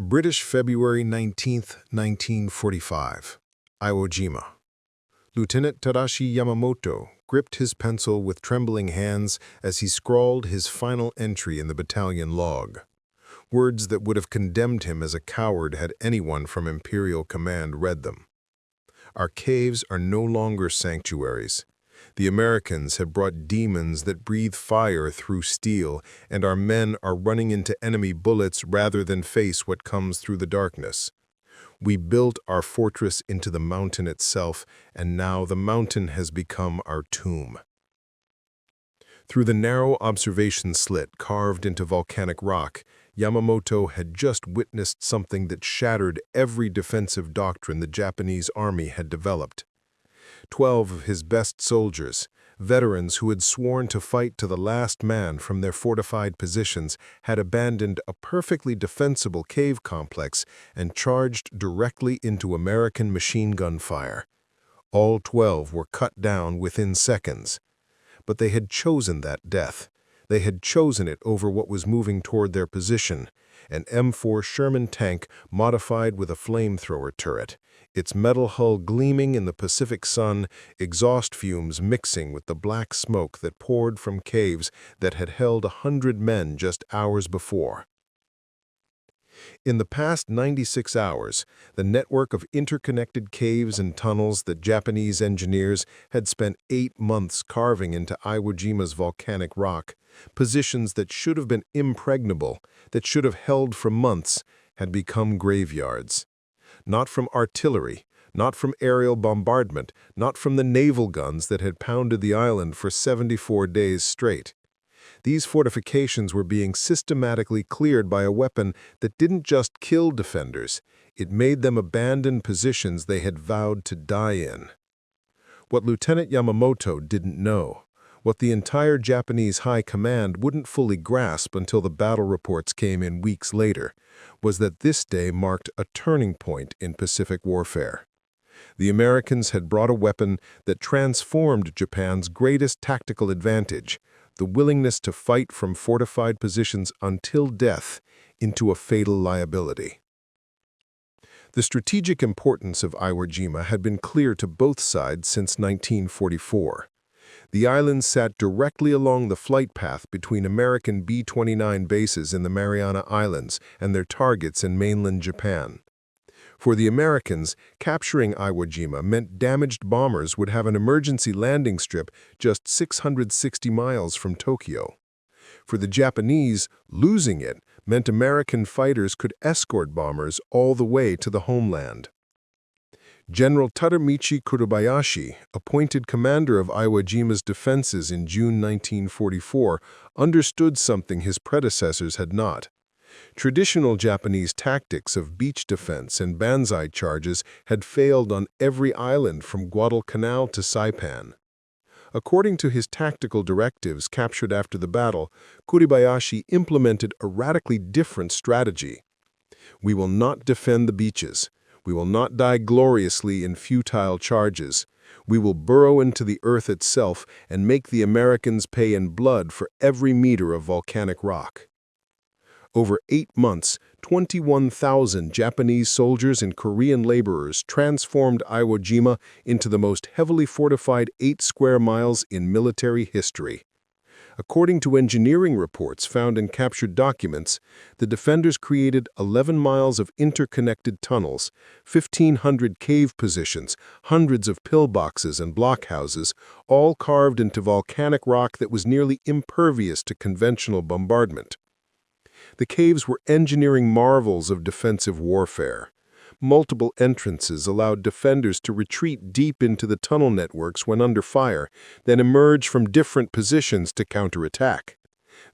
British February 19, 1945. Iwo Jima. Lieutenant Tadashi Yamamoto gripped his pencil with trembling hands as he scrawled his final entry in the battalion log. Words that would have condemned him as a coward had anyone from Imperial Command read them. Our caves are no longer sanctuaries. The Americans have brought demons that breathe fire through steel, and our men are running into enemy bullets rather than face what comes through the darkness. We built our fortress into the mountain itself, and now the mountain has become our tomb. Through the narrow observation slit carved into volcanic rock, Yamamoto had just witnessed something that shattered every defensive doctrine the Japanese army had developed. 12 of his best soldiers, veterans who had sworn to fight to the last man from their fortified positions, had abandoned a perfectly defensible cave complex and charged directly into American machine gun fire. All 12 were cut down within seconds. But they had chosen that death. They had chosen it over what was moving toward their position, an M4 Sherman tank modified with a flamethrower turret, its metal hull gleaming in the Pacific sun, exhaust fumes mixing with the black smoke that poured from caves that had held 100 men just hours before. In the past 96 hours, the network of interconnected caves and tunnels that Japanese engineers had spent 8 months carving into Iwo Jima's volcanic rock, positions that should have been impregnable, that should have held for months, had become graveyards. Not from artillery, not from aerial bombardment, not from the naval guns that had pounded the island for 74 days straight. These fortifications were being systematically cleared by a weapon that didn't just kill defenders, it made them abandon positions they had vowed to die in. What Lieutenant Yamamoto didn't know, what the entire Japanese High Command wouldn't fully grasp until the battle reports came in weeks later, was that this day marked a turning point in Pacific warfare. The Americans had brought a weapon that transformed Japan's greatest tactical advantage, the willingness to fight from fortified positions until death, into a fatal liability. The strategic importance of Iwo Jima had been clear to both sides since 1944. The island sat directly along the flight path between American B-29 bases in the Mariana Islands and their targets in mainland Japan. For the Americans, capturing Iwo Jima meant damaged bombers would have an emergency landing strip just 660 miles from Tokyo. For the Japanese, losing it meant American fighters could escort bombers all the way to the homeland. General Tadamichi Kurobayashi, appointed commander of Iwo Jima's defenses in June 1944, understood something his predecessors had not. Traditional Japanese tactics of beach defense and banzai charges had failed on every island from Guadalcanal to Saipan. According to his tactical directives captured after the battle, Kurobayashi implemented a radically different strategy. We will not defend the beaches. We will not die gloriously in futile charges. We will burrow into the earth itself and make the Americans pay in blood for every meter of volcanic rock. Over 8 months, 21,000 Japanese soldiers and Korean laborers transformed Iwo Jima into the most heavily fortified 8 square miles in military history. According to engineering reports found in captured documents, the defenders created 11 miles of interconnected tunnels, 1,500 cave positions, hundreds of pillboxes and blockhouses, all carved into volcanic rock that was nearly impervious to conventional bombardment. The caves were engineering marvels of defensive warfare. Multiple entrances allowed defenders to retreat deep into the tunnel networks when under fire, then emerge from different positions to counterattack.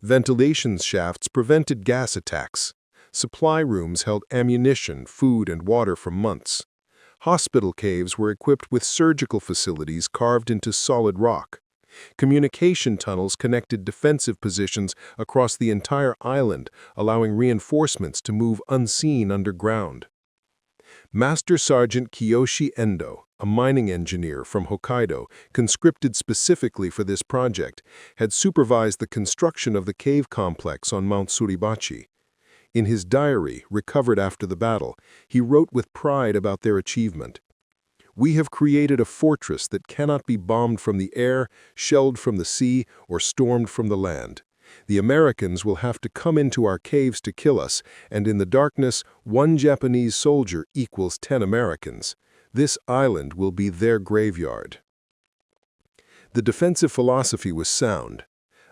Ventilation shafts prevented gas attacks. Supply rooms held ammunition, food, and water for months. Hospital caves were equipped with surgical facilities carved into solid rock. Communication tunnels connected defensive positions across the entire island, allowing reinforcements to move unseen underground. Master Sergeant Kiyoshi Endo, a mining engineer from Hokkaido, conscripted specifically for this project, had supervised the construction of the cave complex on Mount Suribachi. In his diary, recovered after the battle, he wrote with pride about their achievement. "We have created a fortress that cannot be bombed from the air, shelled from the sea, or stormed from the land. The Americans will have to come into our caves to kill us, and in the darkness, 1 Japanese soldier equals 10 Americans. This island will be their graveyard." The defensive philosophy was sound.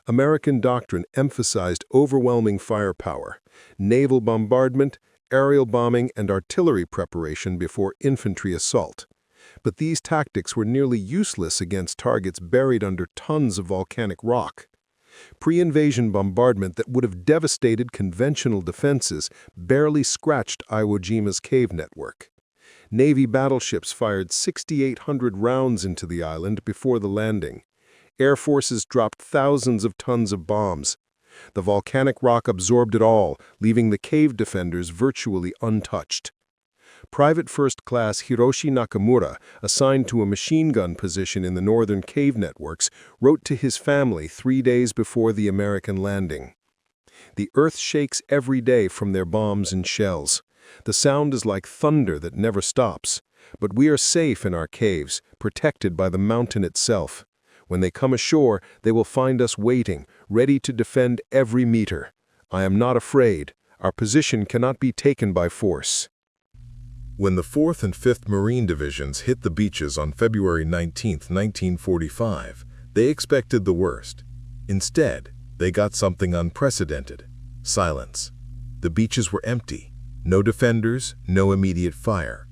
American doctrine emphasized overwhelming firepower, naval bombardment, aerial bombing, and artillery preparation before infantry assault. But these tactics were nearly useless against targets buried under tons of volcanic rock. Pre-invasion bombardment that would have devastated conventional defenses barely scratched Iwo Jima's cave network. Navy battleships fired 6,800 rounds into the island before the landing. Air forces dropped thousands of tons of bombs. The volcanic rock absorbed it all, leaving the cave defenders virtually untouched. Private First Class Hiroshi Nakamura, assigned to a machine gun position in the northern cave networks, wrote to his family 3 days before the American landing. "The earth shakes every day from their bombs and shells. The sound is like thunder that never stops. But we are safe in our caves, protected by the mountain itself. When they come ashore, they will find us waiting, ready to defend every meter. I am not afraid. Our position cannot be taken by force." When the 4th and 5th Marine Divisions hit the beaches on February 19, 1945, they expected the worst. Instead, they got something unprecedented: silence. The beaches were empty. No defenders, no immediate fire.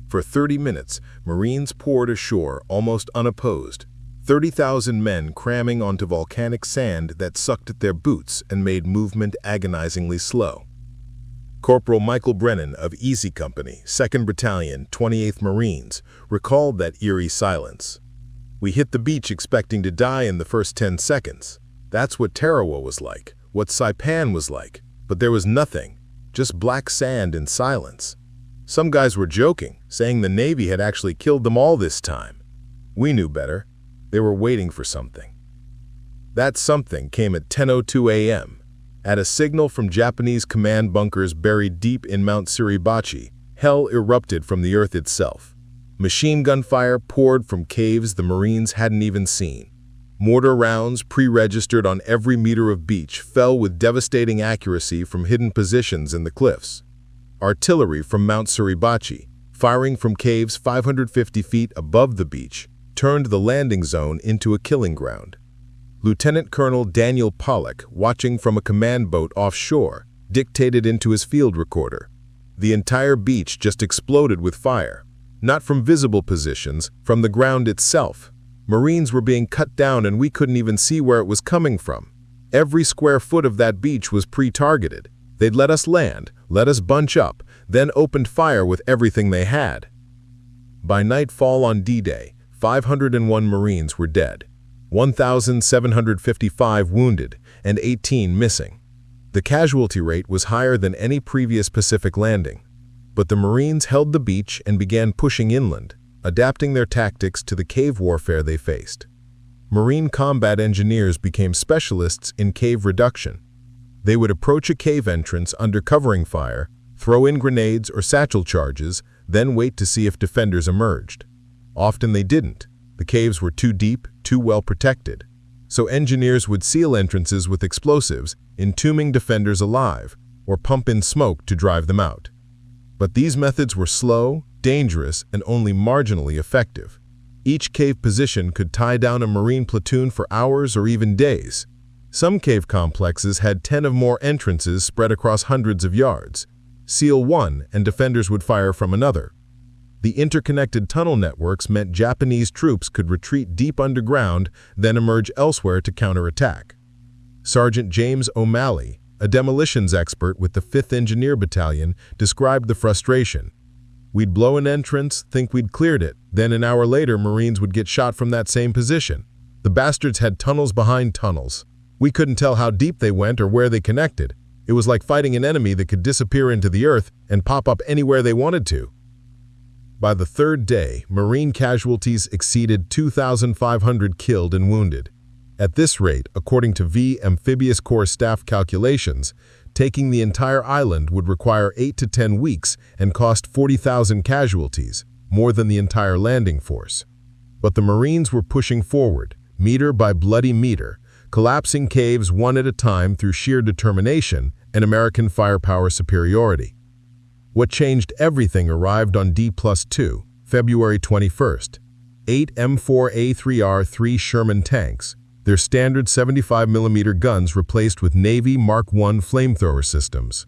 For 30 minutes, Marines poured ashore almost unopposed, 30,000 men cramming onto volcanic sand that sucked at their boots and made movement agonizingly slow. Corporal Michael Brennan of Easy Company, 2nd Battalion, 28th Marines, recalled that eerie silence. "We hit the beach expecting to die in the first 10 seconds. That's what Tarawa was like, what Saipan was like, but there was nothing, just black sand and silence. Some guys were joking, saying the Navy had actually killed them all this time. We knew better. They were waiting for something." That something came at 10:02 a.m. At a signal from Japanese command bunkers buried deep in Mount Suribachi, hell erupted from the earth itself. Machine gun fire poured from caves the Marines hadn't even seen. Mortar rounds, pre-registered on every meter of beach, fell with devastating accuracy from hidden positions in the cliffs. Artillery from Mount Suribachi, firing from caves 550 feet above the beach, turned the landing zone into a killing ground. Lieutenant Colonel Daniel Pollock, watching from a command boat offshore, dictated into his field recorder. The entire beach just exploded with fire. Not from visible positions, from the ground itself. Marines were being cut down and we couldn't even see where it was coming from. Every square foot of that beach was pre-targeted. They'd let us land, let us bunch up, then opened fire with everything they had. By nightfall on D-Day, 501 Marines were dead, 1,755 wounded, and 18 missing. The casualty rate was higher than any previous Pacific landing. But the Marines held the beach and began pushing inland, adapting their tactics to the cave warfare they faced. Marine combat engineers became specialists in cave reduction. They would approach a cave entrance under covering fire, throw in grenades or satchel charges, then wait to see if defenders emerged. Often they didn't. The caves were too deep, too well protected. So engineers would seal entrances with explosives, entombing defenders alive, or pump in smoke to drive them out. But these methods were slow, dangerous, and only marginally effective. Each cave position could tie down a Marine platoon for hours or even days. Some cave complexes had 10 or more entrances spread across hundreds of yards. Seal one, and defenders would fire from another. The interconnected tunnel networks meant Japanese troops could retreat deep underground, then emerge elsewhere to counterattack. Sergeant James O'Malley, a demolitions expert with the 5th Engineer Battalion, described the frustration. "We'd blow an entrance, think we'd cleared it, then an hour later Marines would get shot from that same position. The bastards had tunnels behind tunnels. We couldn't tell how deep they went or where they connected. It was like fighting an enemy that could disappear into the earth and pop up anywhere they wanted to." By the third day, Marine casualties exceeded 2,500 killed and wounded. At this rate, according to V Amphibious Corps staff calculations, taking the entire island would require 8 to 10 weeks and cost 40,000 casualties, more than the entire landing force. But the Marines were pushing forward, meter by bloody meter, collapsing caves one at a time through sheer determination and American firepower superiority. What changed everything arrived on D+2, February 21st. 8 M4A3R3 Sherman tanks, their standard 75mm guns replaced with Navy Mark I flamethrower systems.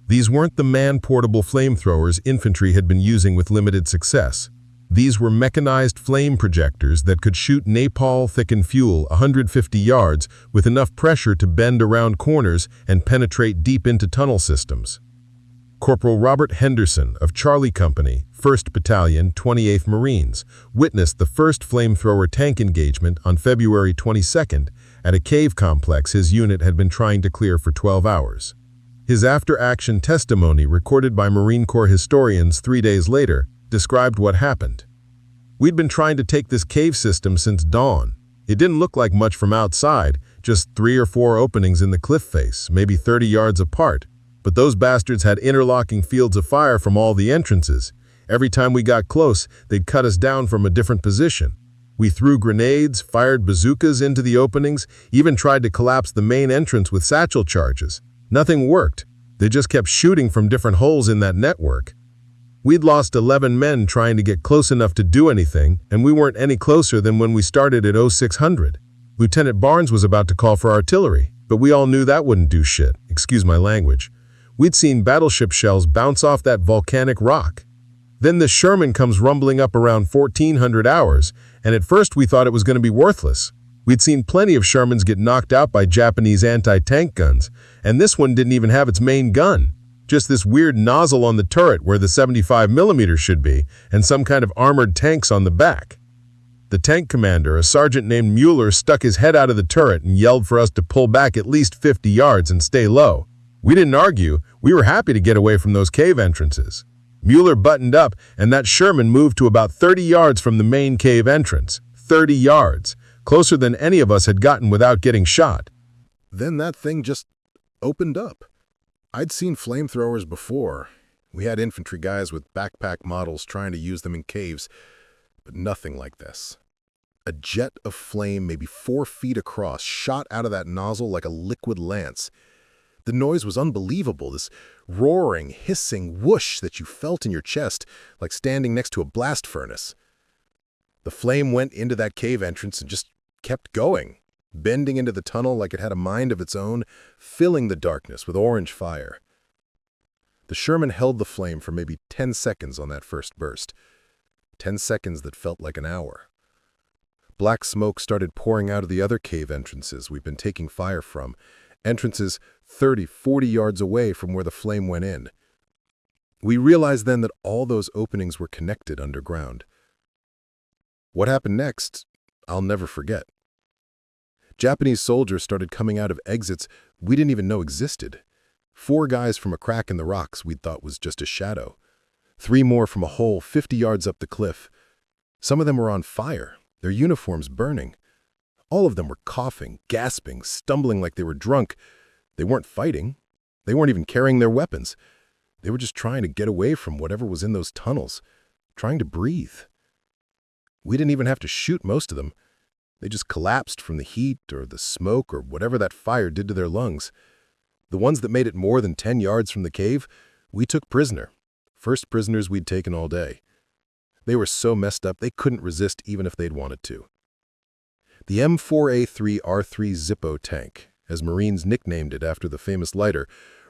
These weren't the man-portable flamethrowers infantry had been using with limited success. These were mechanized flame projectors that could shoot napalm-thickened fuel 150 yards with enough pressure to bend around corners and penetrate deep into tunnel systems. Corporal Robert Henderson of Charlie Company, 1st Battalion, 28th Marines, witnessed the first flamethrower tank engagement on February 22nd at a cave complex his unit had been trying to clear for 12 hours. His after-action testimony, recorded by Marine Corps historians 3 days later, described what happened. "We'd been trying to take this cave system since dawn. It didn't look like much from outside, just 3 or 4 openings in the cliff face, maybe 30 yards apart. But those bastards had interlocking fields of fire from all the entrances. Every time we got close, they'd cut us down from a different position. We threw grenades, fired bazookas into the openings, even tried to collapse the main entrance with satchel charges. Nothing worked. They just kept shooting from different holes in that network. We'd lost 11 men trying to get close enough to do anything, and we weren't any closer than when we started at 0600. Lieutenant Barnes was about to call for artillery, but we all knew that wouldn't do shit, excuse my language. We'd seen battleship shells bounce off that volcanic rock. Then the Sherman comes rumbling up around 1400 hours, and at first we thought it was going to be worthless. We'd seen plenty of Shermans get knocked out by Japanese anti-tank guns, and this one didn't even have its main gun. Just this weird nozzle on the turret where the 75mm should be, and some kind of armored tanks on the back. The tank commander, a sergeant named Mueller, stuck his head out of the turret and yelled for us to pull back at least 50 yards and stay low. We didn't argue. We were happy to get away from those cave entrances. Mueller buttoned up, and that Sherman moved to about 30 yards from the main cave entrance. 30 yards. Closer than any of us had gotten without getting shot. Then that thing just opened up. I'd seen flamethrowers before. We had infantry guys with backpack models trying to use them in caves, but nothing like this. A jet of flame, maybe 4 feet across, shot out of that nozzle like a liquid lance. The noise was unbelievable, this roaring, hissing whoosh that you felt in your chest, like standing next to a blast furnace. The flame went into that cave entrance and just kept going, bending into the tunnel like it had a mind of its own, filling the darkness with orange fire. The Sherman held the flame for maybe 10 seconds on that first burst. 10 seconds that felt like an hour. Black smoke started pouring out of the other cave entrances we'd been taking fire from, entrances 30, 40 yards away from where the flame went in. We realized then that all those openings were connected underground. What happened next, I'll never forget. Japanese soldiers started coming out of exits we didn't even know existed. 4 guys from a crack in the rocks we'd thought was just a shadow. 3 more from a hole 50 yards up the cliff. Some of them were on fire, their uniforms burning. All of them were coughing, gasping, stumbling like they were drunk. They weren't fighting. They weren't even carrying their weapons. They were just trying to get away from whatever was in those tunnels, trying to breathe. We didn't even have to shoot most of them. They just collapsed from the heat or the smoke or whatever that fire did to their lungs. The ones that made it more than 10 yards from the cave, we took prisoner. First prisoners we'd taken all day. They were so messed up they couldn't resist even if they'd wanted to. The M4A3R3 Zippo tank, as Marines nicknamed it after the famous lighter,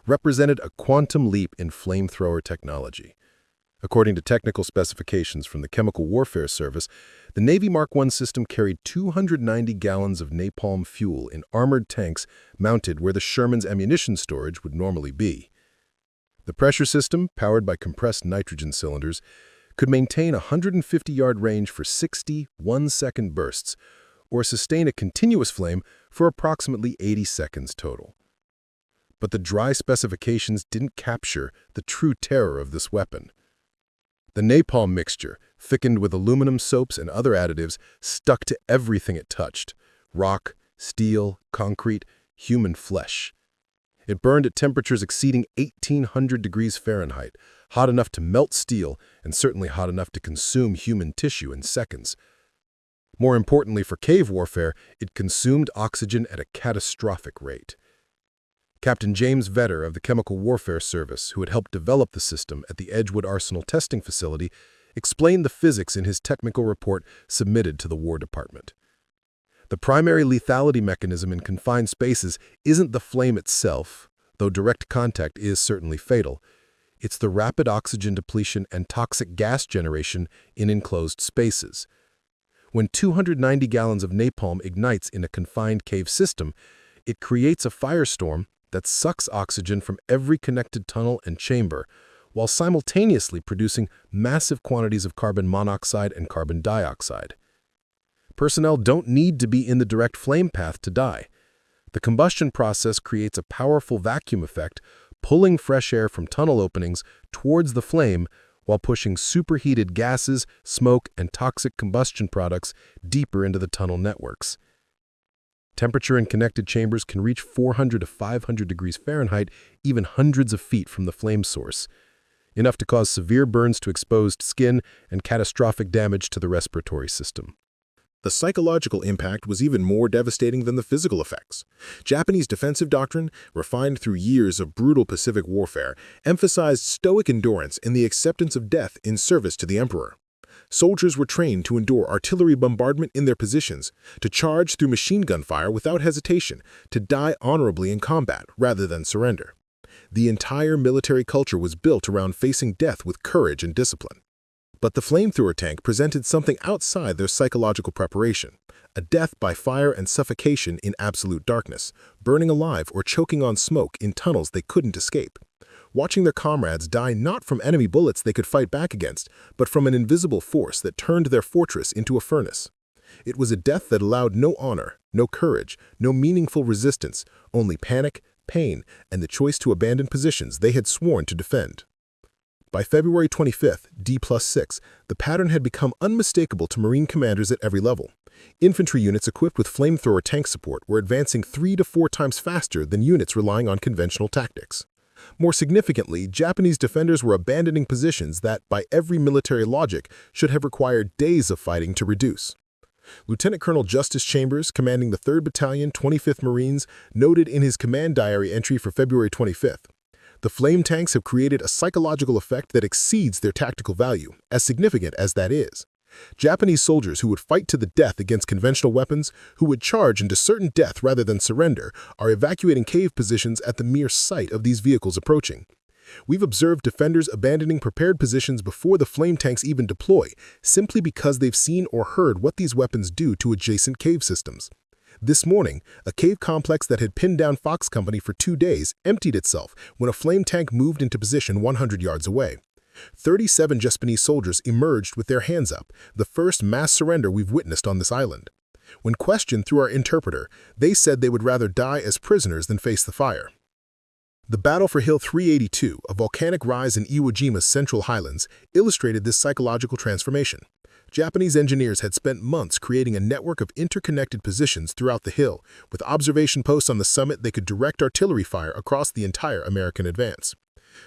represented a quantum leap in flamethrower technology. According to technical specifications from the Chemical Warfare Service, the Navy Mark I system carried 290 gallons of napalm fuel in armored tanks mounted where the Sherman's ammunition storage would normally be. The pressure system, powered by compressed nitrogen cylinders, could maintain a 150-yard range for 60 one-second bursts, or sustain a continuous flame for approximately 80 seconds total. But the dry specifications didn't capture the true terror of this weapon. The napalm mixture, thickened with aluminum soaps and other additives, stuck to everything it touched: rock, steel, concrete, human flesh. It burned at temperatures exceeding 1,800 degrees Fahrenheit, hot enough to melt steel and certainly hot enough to consume human tissue in seconds. More importantly for cave warfare, it consumed oxygen at a catastrophic rate. Captain James Vetter of the Chemical Warfare Service, who had helped develop the system at the Edgewood Arsenal testing facility, explained the physics in his technical report submitted to the War Department. The primary lethality mechanism in confined spaces isn't the flame itself, though direct contact is certainly fatal. It's the rapid oxygen depletion and toxic gas generation in enclosed spaces. When 290 gallons of napalm ignites in a confined cave system, it creates a firestorm that sucks oxygen from every connected tunnel and chamber, while simultaneously producing massive quantities of carbon monoxide and carbon dioxide. Personnel don't need to be in the direct flame path to die. The combustion process creates a powerful vacuum effect, pulling fresh air from tunnel openings towards the flame while pushing superheated gases, smoke, and toxic combustion products deeper into the tunnel networks. Temperature in connected chambers can reach 400 to 500 degrees Fahrenheit, even hundreds of feet from the flame source, enough to cause severe burns to exposed skin and catastrophic damage to the respiratory system. The psychological impact was even more devastating than the physical effects. Japanese defensive doctrine, refined through years of brutal Pacific warfare, emphasized stoic endurance and the acceptance of death in service to the emperor. Soldiers were trained to endure artillery bombardment in their positions, to charge through machine gun fire without hesitation, to die honorably in combat rather than surrender. The entire military culture was built around facing death with courage and discipline. But the flamethrower tank presented something outside their psychological preparation, a death by fire and suffocation in absolute darkness, burning alive or choking on smoke in tunnels they couldn't escape. Watching their comrades die not from enemy bullets they could fight back against, but from an invisible force that turned their fortress into a furnace. It was a death that allowed no honor, no courage, no meaningful resistance, only panic, pain, and the choice to abandon positions they had sworn to defend. By February 25th, D+6, the pattern had become unmistakable to Marine commanders at every level. Infantry units equipped with flamethrower tank support were advancing 3 to 4 times faster than units relying on conventional tactics. More significantly, Japanese defenders were abandoning positions that, by every military logic, should have required days of fighting to reduce. Lieutenant Colonel Justice Chambers, commanding the 3rd Battalion, 25th Marines, noted in his command diary entry for February 25th, "The flame tanks have created a psychological effect that exceeds their tactical value, as significant as that is. Japanese soldiers who would fight to the death against conventional weapons, who would charge into certain death rather than surrender, are evacuating cave positions at the mere sight of these vehicles approaching. We've observed defenders abandoning prepared positions before the flame tanks even deploy, simply because they've seen or heard what these weapons do to adjacent cave systems. This morning, a cave complex that had pinned down Fox Company for 2 days emptied itself when a flame tank moved into position 100 yards away. 37 Japanese soldiers emerged with their hands up, the first mass surrender we've witnessed on this island. When questioned through our interpreter, they said they would rather die as prisoners than face the fire." The battle for Hill 382, a volcanic rise in Iwo Jima's central highlands, illustrated this psychological transformation. Japanese engineers had spent months creating a network of interconnected positions throughout the hill. With observation posts on the summit, they could direct artillery fire across the entire American advance.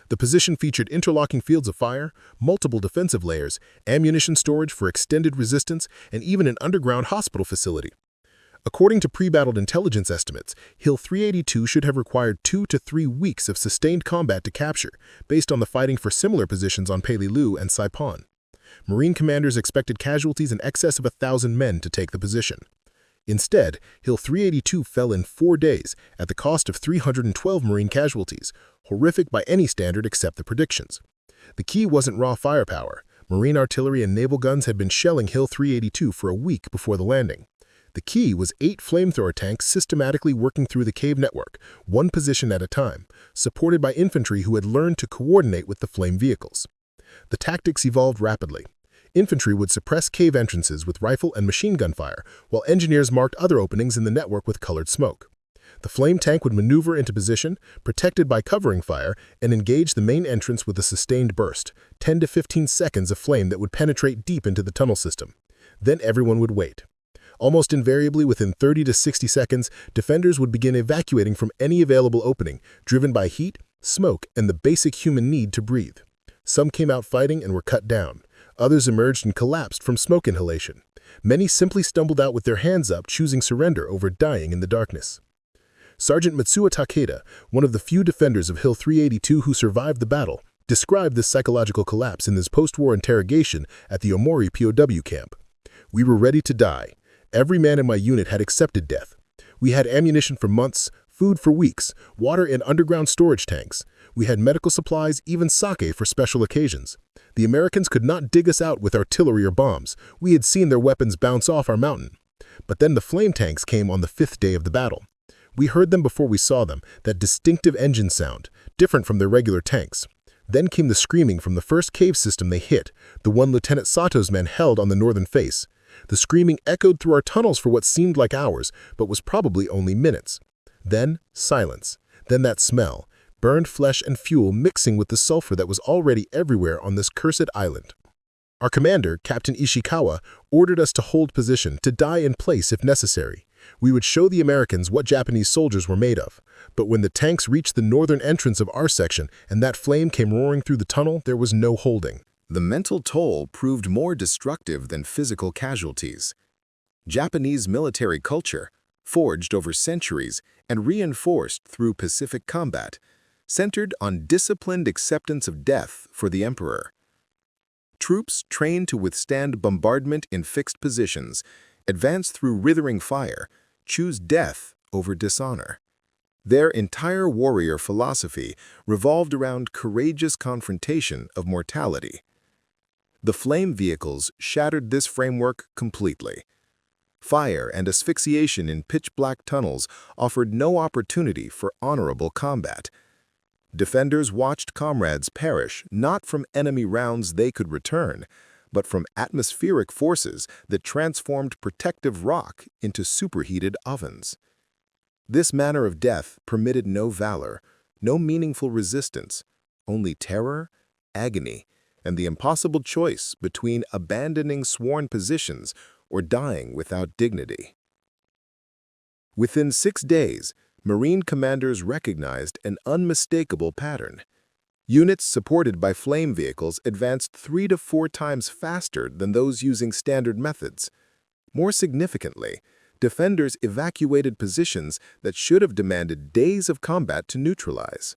The position featured interlocking fields of fire, multiple defensive layers, ammunition storage for extended resistance, and even an underground hospital facility. According to pre-battled intelligence estimates, Hill 382 should have required 2 to 3 weeks of sustained combat to capture, based on the fighting for similar positions on Peleliu and Saipan. Marine commanders expected casualties in excess of 1,000 men to take the position. Instead, Hill 382 fell in 4 days at the cost of 312 Marine casualties, horrific by any standard except the predictions. The key wasn't raw firepower. Marine artillery and naval guns had been shelling Hill 382 for a week before the landing. The key was 8 flamethrower tanks systematically working through the cave network, one position at a time, supported by infantry who had learned to coordinate with the flame vehicles. The tactics evolved rapidly. Infantry would suppress cave entrances with rifle and machine gun fire, while engineers marked other openings in the network with colored smoke. The flame tank would maneuver into position, protected by covering fire, and engage the main entrance with a sustained burst, 10 to 15 seconds of flame that would penetrate deep into the tunnel system. Then everyone would wait. Almost invariably, within 30 to 60 seconds, defenders would begin evacuating from any available opening, driven by heat, smoke, and the basic human need to breathe. Some came out fighting and were cut down. Others emerged and collapsed from smoke inhalation. Many simply stumbled out with their hands up, choosing surrender over dying in the darkness. Sergeant Matsuo Takeda, one of the few defenders of Hill 382 who survived the battle, described this psychological collapse in his post-war interrogation at the Omori POW camp. "We were ready to die. Every man in my unit had accepted death. We had ammunition for months, food for weeks, water in underground storage tanks. We had medical supplies, even sake for special occasions. The Americans could not dig us out with artillery or bombs. We had seen their weapons bounce off our mountain. But then the flame tanks came on the 5th day of the battle. We heard them before we saw them, that distinctive engine sound, different from their regular tanks. Then came the screaming from the first cave system they hit, the one Lieutenant Sato's men held on the northern face. The screaming echoed through our tunnels for what seemed like hours, but was probably only minutes. Then silence. Then that smell, burned flesh and fuel mixing with the sulfur that was already everywhere on this cursed island. Our commander, Captain Ishikawa, ordered us to hold position, to die in place if necessary. We would show the Americans what Japanese soldiers were made of. But when the tanks reached the northern entrance of our section and that flame came roaring through the tunnel, there was no holding." The mental toll proved more destructive than physical casualties. Japanese military culture, forged over centuries and reinforced through Pacific combat, centered on disciplined acceptance of death for the emperor. Troops trained to withstand bombardment in fixed positions, advance through withering fire, choose death over dishonor. Their entire warrior philosophy revolved around courageous confrontation of mortality. The flame vehicles shattered this framework completely. Fire and asphyxiation in pitch-black tunnels offered no opportunity for honorable combat. Defenders watched comrades perish not from enemy rounds they could return, but from atmospheric forces that transformed protective rock into superheated ovens. This manner of death permitted no valor, no meaningful resistance, only terror, agony, and the impossible choice between abandoning sworn positions or dying without dignity. Within 6 days, Marine commanders recognized an unmistakable pattern. Units supported by flame vehicles advanced 3 to 4 times faster than those using standard methods. More significantly, defenders evacuated positions that should have demanded days of combat to neutralize.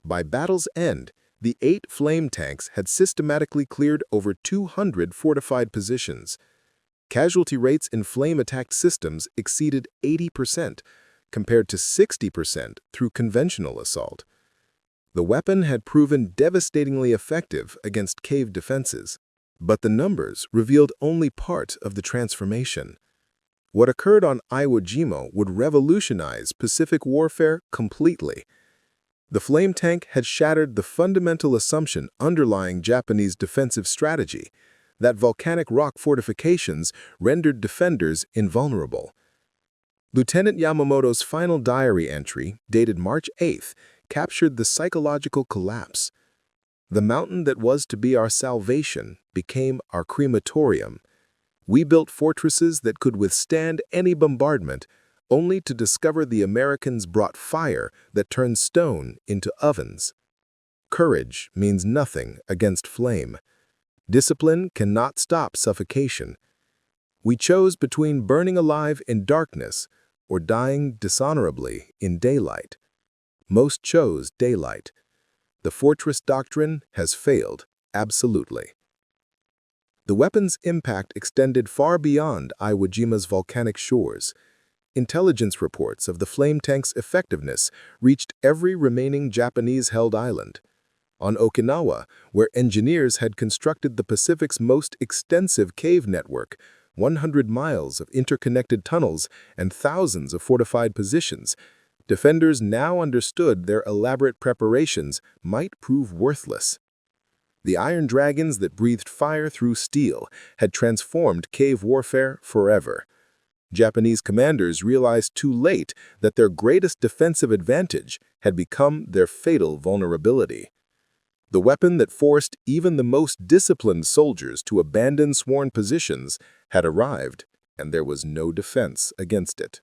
By battle's end, the 8 flame tanks had systematically cleared over 200 fortified positions. Casualty rates in flame-attacked systems exceeded 80%, compared to 60% through conventional assault. The weapon had proven devastatingly effective against cave defenses, but the numbers revealed only part of the transformation. What occurred on Iwo Jima would revolutionize Pacific warfare completely. The flame tank had shattered the fundamental assumption underlying Japanese defensive strategy, that volcanic rock fortifications rendered defenders invulnerable. Lieutenant Yamamoto's final diary entry, dated March 8th, captured the psychological collapse. The mountain that was to be our salvation became our crematorium. We built fortresses that could withstand any bombardment, only to discover the Americans brought fire that turned stone into ovens. Courage means nothing against flame. Discipline cannot stop suffocation. We chose between burning alive in darkness or dying dishonorably in daylight. Most chose daylight. The fortress doctrine has failed, absolutely. The weapon's impact extended far beyond Iwo Jima's volcanic shores. Intelligence reports of the flame tank's effectiveness reached every remaining Japanese-held island. On Okinawa, where engineers had constructed the Pacific's most extensive cave network, 100 miles of interconnected tunnels and thousands of fortified positions, defenders now understood their elaborate preparations might prove worthless. The iron dragons that breathed fire through steel had transformed cave warfare forever. Japanese commanders realized too late that their greatest defensive advantage had become their fatal vulnerability. The weapon that forced even the most disciplined soldiers to abandon sworn positions had arrived, and there was no defense against it.